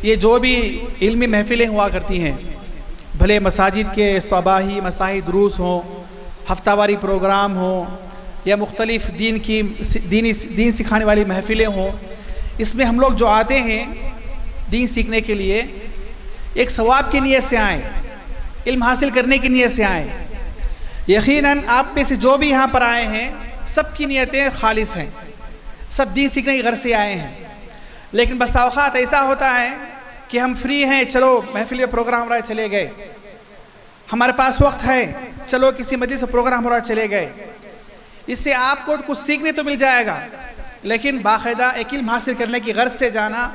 یہ جو بھی علمی محفلیں ہوا کرتی ہیں، بھلے مساجد کے صباحی مساحی دروس ہوں، ہفتہ واری پروگرام ہوں، یا مختلف دین سکھانے والی محفلیں ہوں، اس میں ہم لوگ جو آتے ہیں دین سیکھنے کے لیے، ایک ثواب کی نیت سے آئیں، علم حاصل کرنے کی نیت سے آئیں۔ یقیناً آپ میں سے جو بھی یہاں پر آئے ہیں سب کی نیتیں خالص ہیں، سب دین سیکھنے کی غرض سے آئے ہیں، لیکن بس اوقات ایسا ہوتا ہے کہ ہم فری ہیں، چلو محفل میں پروگرام ہو رہا ہے چلے گئے، ہمارے پاس وقت ہے، چلو کسی مجلس میں پروگرام ہو رہا ہے چلے گئے۔ اس سے آپ کو کچھ سیکھنے تو مل جائے گا، لیکن باقاعدہ ایک علم حاصل کرنے کی غرض سے جانا،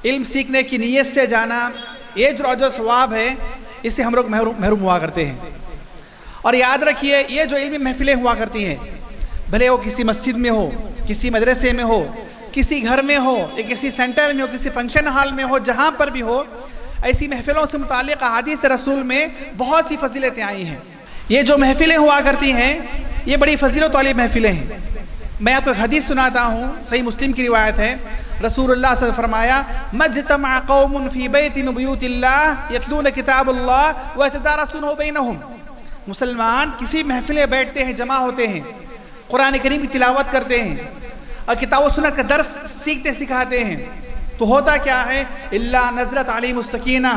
علم سیکھنے کی نیت سے جانا، یہ جو ثواب ہے اس سے ہم لوگ محروم ہوا کرتے ہیں۔ اور یاد رکھیے، یہ جو علمی محفلیں ہوا کرتی ہیں، بھلے وہ کسی مسجد میں ہو، کسی مدرسے میں ہو، کسی گھر میں ہو، یا کسی سینٹر میں ہو، کسی فنکشن ہال میں ہو، جہاں پر بھی ہو، ایسی محفلوں سے متعلق احادیث رسول میں بہت سی فضیلتیں آئی ہیں۔ یہ جو محفلیں ہوا کرتی ہیں یہ بڑی فضیلت والی محفلیں ہیں۔ میں آپ کو ایک حدیث سناتا ہوں، صحیح مسلم کی روایت ہے، رسول اللہ صلی اللہ علیہ وسلم فرمایا، مجتمع قوم فی بیت من بیوت اللہ یتلون کتاب اللہ ویتدارسونہ بینہم۔ مسلمان کسی محفل میں بیٹھتے ہیں، جمع ہوتے ہیں، قرآن کریم کی تلاوت کرتے ہیں اور کتاب و سنت کا درس سیکھتے سکھاتے ہیں، تو ہوتا کیا ہے؟ اللہ نزلت علیہم السکینہ،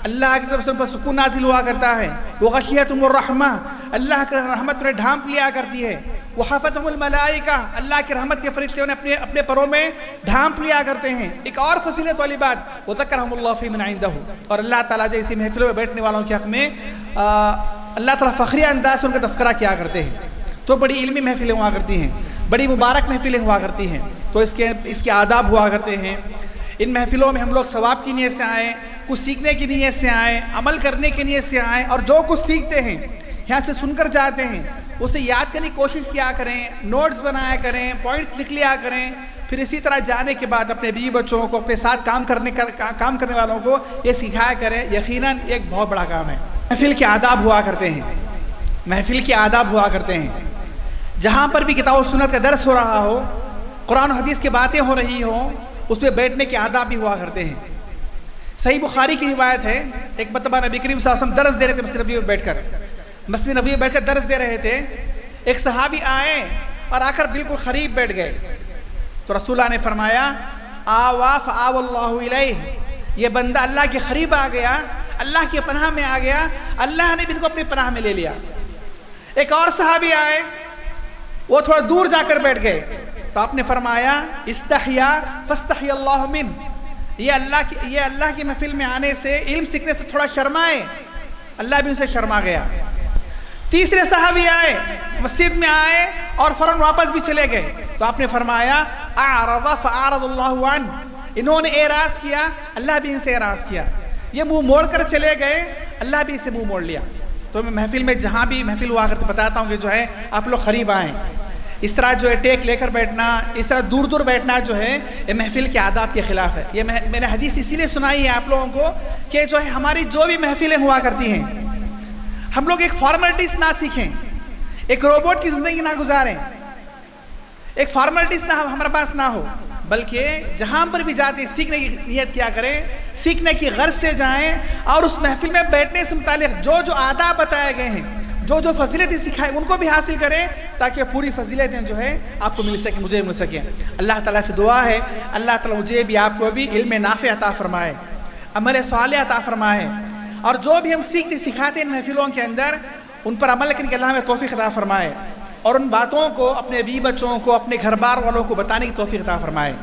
اللہ کی طرف سے ان پر سکون نازل ہوا کرتا ہے، وغشیتہم الرحمہ، اللہ کی رحمت انہیں ڈھانپ لیا کرتی ہے، وحفتہم الملائکہ، اللہ کی رحمت کے فرشتے انہیں اپنے پروں میں ڈھانپ لیا کرتے ہیں۔ ایک اور فضیلت والی بات، وذکرہم اللہ فی من عندہ، اور اللہ تعالیٰ جو اسی محفلوں میں بیٹھنے والوں کے حق میں اللہ تعالیٰ فخری انداز سے ان کا تذکرہ کیا کرتے ہیں۔ تو بڑی علمی محفلیں ہوا کرتی ہیں، بڑی مبارک محفلیں ہوا کرتی ہیں، تو اس کے آداب ہوا کرتے ہیں۔ ان محفلوں میں ہم لوگ ثواب کی نیت سے آئیں، کچھ سیکھنے کی نیت سے آئیں، عمل کرنے کی نیت سے آئیں، اور جو کچھ سیکھتے ہیں یہاں سے سن کر جاتے ہیں اسے یاد کرنے کی کوشش کیا کریں، نوٹس بنایا کریں، پوائنٹس لکھ لیا کریں، پھر اسی طرح جانے کے بعد اپنے بیوی بچوں کو، اپنے ساتھ کام کرنے والوں کو یہ سکھایا کریں۔ یقیناً یہ ایک بہت بڑا کام ہے۔ محفل کے آداب ہوا کرتے ہیں، محفل کے آداب ہوا کرتے ہیں، جہاں پر بھی کتاب و سنت کا درس ہو رہا ہو، قرآن و حدیث کی باتیں ہو رہی ہوں، اس پہ بیٹھنے کے آداب بھی ہوا کرتے ہیں۔ صحیح بخاری کی روایت ہے، ایک مرتبہ نبی کریم صلی اللہ علیہ وسلم درس دے رہے تھے مسجد نبوی میں بیٹھ کر درس دے رہے تھے، ایک صحابی آئے اور آ کر بالکل قریب بیٹھ گئے، تو رسول اللہ نے فرمایا، آوا فآوى اللہ الیہ، یہ بندہ اللہ کے قریب آ گیا، اللہ کی پناہ میں آ گیا، اللہ نے بھی ان کو اپنی پناہ میں لے لیا۔ ایک اور صحابی آئے، وہ تھوڑا دور جا کر بیٹھ گئے، تو آپ نے فرمایا، استحیا فاستحی اللہ من، یہ اللہ کی محفل میں آنے سے، علم سیکھنے سے تھوڑا شرمائے، اللہ بھی ان سے شرما گیا۔ تیسرے صحابی آئے، مسجد میں آئے اور فوراً واپس بھی چلے گئے، تو آپ نے فرمایا، اعرض فاعرض اللہ عنہ، انہوں نے اعراض کیا، اللہ بھی ان سے اعراض کیا، یہ منہ موڑ کر چلے گئے، اللہ بھی اسے منہ موڑ لیا۔ تو میں محفل میں جہاں بھی محفل ہوا کرتے بتاتا ہوں کہ جو ہے آپ لوگ قریب آئیں، اس طرح جو ہے ٹیک لے کر بیٹھنا، اس طرح دور دور بیٹھنا جو ہے یہ محفل کے آداب کے خلاف ہے۔ یہ میں نے حدیث اسی لیے سنائی ہے آپ لوگوں کو کہ جو ہے ہماری جو بھی محفلیں ہوا کرتی ہیں، ہم لوگ ایک فارمیلٹیز نہ سیکھیں، ایک روبوٹ کی زندگی نہ گزاریں، ایک فارمیلٹیز نہ ہمارے پاس نہ ہو، بلکہ جہاں پر بھی جاتے سیکھنے کی نیت کیا کریں، سیکھنے کی غرض سے جائیں، اور اس محفل میں بیٹھنے سے متعلق جو آداب بتائے گئے ہیں، جو فضیلتیں سکھائیں ان کو بھی حاصل کریں، تاکہ پوری فضیلتیں جو ہے آپ کو مل سکیں، مجھے مل سکیں۔ اللہ تعالیٰ سے دعا ہے، اللہ تعالیٰ مجھے بھی آپ کو بھی علم نافع عطا فرمائے، عمل صالح عطا فرمائے، اور جو بھی ہم سیکھتے سکھاتے ہیں ان محفلوں کے اندر، ان پر عمل کرنے کے اللہ ہمیں توفیق عطا فرمائے، اور ان باتوں کو اپنے بیوی بچوں کو، اپنے گھر بار والوں کو بتانے کی توفیق عطا فرمائے۔